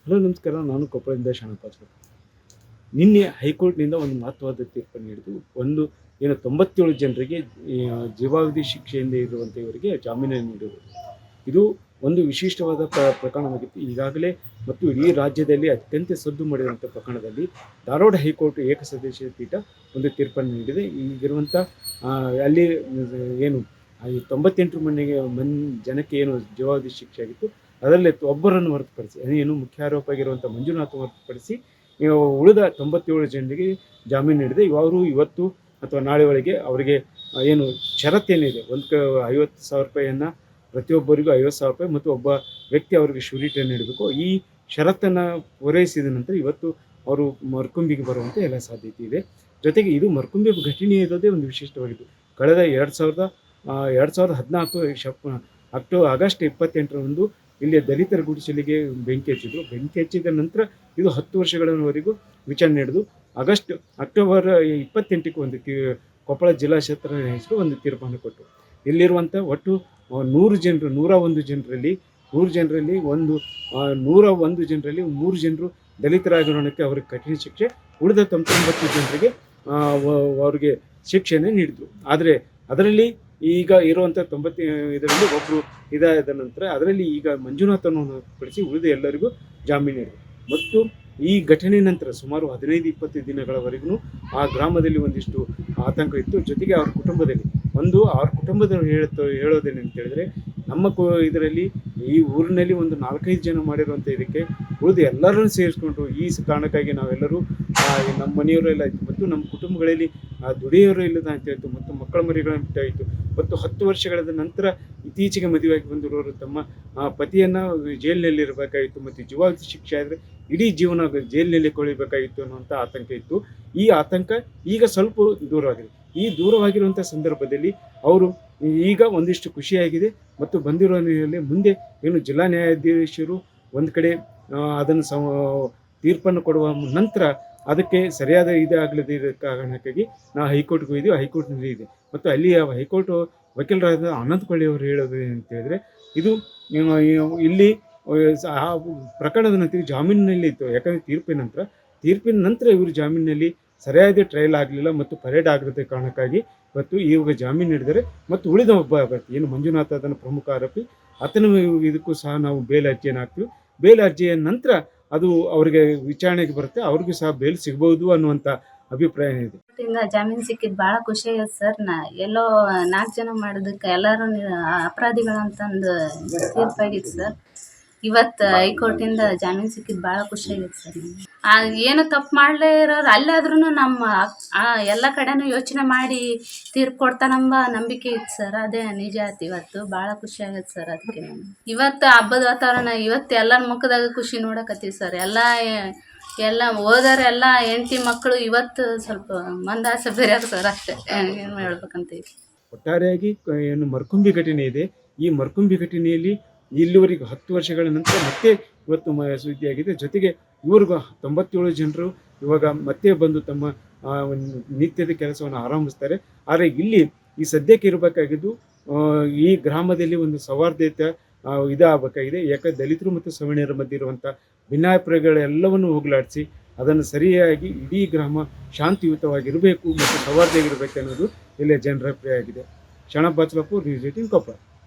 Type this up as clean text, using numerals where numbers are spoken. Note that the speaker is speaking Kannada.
ಹಲೋ ನಮಸ್ಕಾರ, ನಾನು ಕೊಪ್ಪಳದಿಂದ ಶರಣಪ್ಪ. ನಿನ್ನೆ ಹೈಕೋರ್ಟ್ನಿಂದ ಒಂದು ಮಹತ್ವದ ತೀರ್ಪನ್ನು ನೀಡಿತು. ಒಂದು ಏನು 97 ಜನರಿಗೆ ಜೀವಾವಧಿ ಶಿಕ್ಷೆಯಿಂದ ಇರುವಂಥ ಇವರಿಗೆ ಜಾಮೀನನ್ನು ನೀಡುವುದು. ಇದು ಒಂದು ವಿಶಿಷ್ಟವಾದ ಪ್ರಕರಣವಾಗಿತ್ತು. ಈಗಾಗಲೇ ಮತ್ತು ಇಡೀ ರಾಜ್ಯದಲ್ಲಿ ಅತ್ಯಂತ ಸದ್ದು ಮಾಡಿರುವಂಥ ಪ್ರಕರಣದಲ್ಲಿ ಧಾರವಾಡ ಹೈಕೋರ್ಟ್ ಏಕಸದಸ್ಯ ಪೀಠ ಒಂದು ತೀರ್ಪನ್ನು ನೀಡಿದೆ. ಈಗಿರುವಂಥ ಅಲ್ಲಿ ಏನು ಈ 98 ಜನಕ್ಕೆ ಏನು ಜೀವಾವಧಿ ಶಿಕ್ಷೆ ಆಗಿತ್ತು, ಅದರಲ್ಲಿ ಒಬ್ಬರನ್ನು ಹೊರತುಪಡಿಸಿ, ಏನು ಮುಖ್ಯ ಆರೋಪ ಆಗಿರುವಂಥ ಮಂಜುನಾಥ್ ಹೊರತುಪಡಿಸಿ ಉಳಿದ 97 ಜನರಿಗೆ ಜಾಮೀನು ನೀಡಿದೆ. ಅವರು ಇವತ್ತು ಅಥವಾ ನಾಳೆ ಒಳಗೆ ಅವರಿಗೆ ಏನು ಷರತ್ತೇನಿದೆ, 50,000 ರೂಪಾಯಿಯನ್ನು ಪ್ರತಿಯೊಬ್ಬರಿಗೂ 50,000 ರೂಪಾಯಿ ಮತ್ತು ಒಬ್ಬ ವ್ಯಕ್ತಿ ಅವರಿಗೆ ಶ್ಯೂರಿಟಿಯನ್ನು ನೀಡಬೇಕು. ಈ ಷರತ್ತನ್ನು ಪೂರೈಸಿದ ನಂತರ ಇವತ್ತು ಅವರು ಮರ್ಕುಂಬಿಗೆ ಬರುವಂಥ ಎಲ್ಲ ಸಾಧ್ಯತೆ ಇದೆ. ಜೊತೆಗೆ ಇದು ಮರ್ಕುಂಬಿ ಘಟನೆ ಇರೋದೇ ಒಂದು ವಿಶಿಷ್ಟವಾಗಿದ್ದು, ಕಳೆದ 2014 ಆಗಸ್ಟ್ 28ರಂದು ಇಲ್ಲಿ ದಲಿತರ ಗುಡಿಸಲಿಗೆ ಬೆಂಕಿ ಹಚ್ಚಿದ್ರು. ಬೆಂಕಿ ಹಚ್ಚಿದ ನಂತರ ಇದು 10 ವರ್ಷಗಳವರೆಗೂ ವಿಚಾರಣೆ ನಡೆದು ಅಕ್ಟೋಬರ್ 28ಕ್ಕೆ ಒಂದು ಕೊಪ್ಪಳ ಜಿಲ್ಲಾ ಸತ್ರ ನ್ಯಾಯಾಧೀಶರು ಒಂದು ತೀರ್ಪನ್ನು ಕೊಟ್ಟರು. ಇಲ್ಲಿರುವಂಥ ಒಟ್ಟು 101 ಜನರಲ್ಲಿ 3 ಜನರು ದಲಿತರಾಗಿರೋಣಕ್ಕೆ ಅವ್ರಿಗೆ ಕಠಿಣ ಶಿಕ್ಷೆ, ಉಳಿದ 99 ಜನರಿಗೆ ಅವ್ರಿಗೆ ಶಿಕ್ಷೆಯನ್ನು ನೀಡಿದರು. ಆದರೆ ಅದರಲ್ಲಿ ಈಗ ಇರುವಂಥ 90 ಇದರಲ್ಲಿ ಒಬ್ಬರು ಇದಾದ ನಂತರ ಅದರಲ್ಲಿ ಈಗ ಮಂಜುನಾಥನ್ನು ಹೊರತುಪಡಿಸಿ ಉಳಿದ ಎಲ್ಲರಿಗೂ ಜಾಮೀನು ನೀಡಿದರು. ಮತ್ತು ಈ ಘಟನೆ ನಂತರ ಸುಮಾರು 15-20 ದಿನಗಳವರೆಗೂ ಆ ಗ್ರಾಮದಲ್ಲಿ ಒಂದಿಷ್ಟು ಆತಂಕ ಇತ್ತು. ಜೊತೆಗೆ ಅವ್ರ ಕುಟುಂಬದವರು ಹೇಳೋದೇನಂತ ಹೇಳಿದ್ರೆ, ನಮ್ಮ ಇದರಲ್ಲಿ ಈ ಊರಿನಲ್ಲಿ ಒಂದು 4-5 ಜನ ಮಾಡಿರುವಂಥ ಇದಕ್ಕೆ ಉಳಿದು ಎಲ್ಲರನ್ನು ಸೇರಿಸ್ಕೊಂಡು ಈ ಕಾರಣಕ್ಕಾಗಿ ನಾವೆಲ್ಲರೂ ನಮ್ಮ ಮನೆಯವರೆಲ್ಲ ಇತ್ತು ಮತ್ತು ನಮ್ಮ ಕುಟುಂಬಗಳಲ್ಲಿ ದುಡಿಯೋರು ಇಲ್ಲದ ಅಂತ ಹೇಳ್ತು ಮತ್ತು ಮಕ್ಕಳ ಮರಿಗಳನ್ನು ಬಿಟ್ಟಾಯಿತು. ಮತ್ತು 10 ವರ್ಷಗಳ ನಂತರ ಇತ್ತೀಚೆಗೆ ಮದುವೆಯಾಗಿ ಬಂದಿರೋರು ತಮ್ಮ ಪತಿಯನ್ನು ಜೈಲಿನಲ್ಲಿರಬೇಕಾಗಿತ್ತು ಮತ್ತು ಜೀವಾವಧಿ ಶಿಕ್ಷೆ ಆದರೆ ಇಡೀ ಜೀವನ ಜೈಲಿನಲ್ಲಿ ಕೊಳಿಬೇಕಾಗಿತ್ತು ಅನ್ನುವಂಥ ಆತಂಕ ಇತ್ತು. ಈ ಆತಂಕ ಈಗ ಸ್ವಲ್ಪ ದೂರವಾಗಿದೆ. ಈ ದೂರವಾಗಿರುವಂಥ ಸಂದರ್ಭದಲ್ಲಿ ಅವರು ಈಗ ಒಂದಿಷ್ಟು ಖುಷಿಯಾಗಿದೆ ಮತ್ತು ಬಂದಿರೋ ಮುಂದೆ ಏನು ಜಿಲ್ಲಾ ನ್ಯಾಯಾಧೀಶರು ಒಂದು ಕಡೆ ಅದನ್ನು ತೀರ್ಪನ್ನು ಕೊಡುವ ನಂತರ ಅದಕ್ಕೆ ಸರಿಯಾದ ಇದಾಗಲಿದೆ ಕಾರಣಕ್ಕಾಗಿ ನಾವು ಹೈಕೋರ್ಟ್ಗೆ ಹೋಗಿದ್ದೀವಿ. ಹೈಕೋರ್ಟ್ನಲ್ಲಿ ಇದೆ ಮತ್ತು ಅಲ್ಲಿ ಹೈಕೋರ್ಟ್ ವಕೀಲರಾದ ಆನಂದ್ ಕೊಳ್ಳಿ ಅವರು ಹೇಳೋದು ಏನಂತ ಹೇಳಿದ್ರೆ, ಇದು ಇಲ್ಲಿ ಆ ಪ್ರಕರಣದ ನಂತರ ಜಾಮೀನಿನಲ್ಲಿ ಇತ್ತು. ಯಾಕಂದರೆ ತೀರ್ಪಿನ ನಂತರ ಇವರು ಜಾಮೀನಿನಲ್ಲಿ ಸರಿಯಾದ ಟ್ರಯಲ್ ಆಗಲಿಲ್ಲ ಮತ್ತು ಪರೇಡ್ ಆಗಿರುತ್ತೆ ಕಾರಣಕ್ಕಾಗಿ ಇವತ್ತು ಇವಾಗ ಜಾಮೀನು ನೀಡಿದರೆ. ಮತ್ತು ಉಳಿದ ಒಬ್ಬ ಅಭ್ಯರ್ಥಿ ಏನು ಮಂಜುನಾಥ್ ಅದನ್ನು ಪ್ರಮುಖ ಆರೋಪಿ, ಆತನ ಇದಕ್ಕೂ ಸಹ ನಾವು ಬೇಲ್ ಅರ್ಜಿಯನ್ನು ಹಾಕ್ತೀವಿ. ಬೇಲ್ ಅರ್ಜಿಯ ನಂತರ ಅದು ಅವರಿಗೆ ವಿಚಾರಣೆಗೆ ಬರುತ್ತೆ, ಅವ್ರಿಗೂ ಸಹ ಬೇಲ್ ಸಿಗ್ಬೋದು ಅನ್ನುವಂಥ ಅಭಿಪ್ರಾಯ ಇದೆ. ಜಾಮೀನು ಸಿಕ್ಕಿದ್ದು ಭಾಳ ಖುಷಿ ಆಗೈತೆ ಸರ್. ಎಲ್ಲೋ 4 ಜನ ಮಾಡೋದಕ್ಕೆ ಎಲ್ಲರೂ ಅಪರಾಧಿಗಳಂತಂದು ತೀರ್ಪಾಗಿತ್ತು ಸರ್. ಇವತ್ತು ಹೈಕೋರ್ಟಿಂದ ಜಾಮೀನು ಸಿಕ್ಕಿದ್ದು ಭಾಳ ಖುಷಿ ಆಗೈತೆ ಸರ್. ಏನು ತಪ್ಪು ಮಾಡಲೇ ಇರೋರು ಅಲ್ಲಾದ್ರೂ ನಮ್ಮ ಎಲ್ಲ ಕಡೆನೂ ಯೋಚನೆ ಮಾಡಿ ತೀರ್ಪು ಕೊಡ್ತಾನೆಂಬ ನಂಬಿಕೆ ಇತ್ತು ಸರ್. ಅದೇ ನಿಜ ಆಯ್ತು. ಇವತ್ತು ಭಾಳ ಖುಷಿ ಆಗೈತೆ ಸರ್. ಅದಕ್ಕೆ ಇವತ್ತು ಹಬ್ಬದ ವಾತಾವರಣ, ಇವತ್ತು ಎಲ್ಲರ ಮುಖದಾಗ ಖುಷಿ ನೋಡಕತ್ತೀವಿ ಸರ್. ಎಲ್ಲ ಓದೋರೆಲ್ಲ ಹೆಂಡತಿ ಮಕ್ಕಳು ಇವತ್ತು ಸ್ವಲ್ಪ ಮಂದಾಸ ಬೇರೆ ಸರ್. ಅಷ್ಟೇ ಏನು ಹೇಳ್ಬೇಕಂತೀವಿ. ಒಟ್ಟಾರೆಯಾಗಿ ಏನು ಮರ್ಕುಂಬಿ ಘಟನೆ ಇದೆ, ಈ ಮರ್ಕುಂಬಿ ಘಟನೆಯಲ್ಲಿ ಇಲ್ಲಿವರೆಗೂ 10 ವರ್ಷಗಳ ನಂತರ ಮತ್ತೆ ಇವತ್ತು ಸುದ್ದಿಯಾಗಿದೆ. ಜೊತೆಗೆ ಇವ್ರಿಗೂ 97 ಜನರು ಇವಾಗ ಮತ್ತೆ ಬಂದು ತಮ್ಮ ನಿತ್ಯದ ಕೆಲಸವನ್ನು ಆರಂಭಿಸ್ತಾರೆ. ಆದರೆ ಇಲ್ಲಿ ಈ ಸದ್ಯಕ್ಕೆ ಇರಬೇಕಾಗಿದ್ದು ಈ ಗ್ರಾಮದಲ್ಲಿ ಒಂದು ಸೌಹಾರ್ದತೆ ಇದಾಗಬೇಕಾಗಿದೆ. ಯಾಕಂದರೆ ದಲಿತರು ಮತ್ತು ಸವರ್ಣೀಯರ ಮಧ್ಯೆ ಇರುವಂಥ ಭಿನ್ನಾಭಿಪ್ರಾಯಗಳೆಲ್ಲವನ್ನು ಹೋಗಲಾಡಿಸಿ ಅದನ್ನು ಸರಿಯಾಗಿ ಇಡೀ ಗ್ರಾಮ ಶಾಂತಿಯುತವಾಗಿರಬೇಕು ಮತ್ತು ಸೌಹಾರ್ದವಾಗಿರಬೇಕು ಅನ್ನೋದು ಇಲ್ಲೇ ಜನರ ಅಭಿಪ್ರಾಯ ಆಗಿದೆ. ಶರಣಪ್ಪ ನ್ಯೂಸ್ 18 ಕೊಪ್ಪಳ.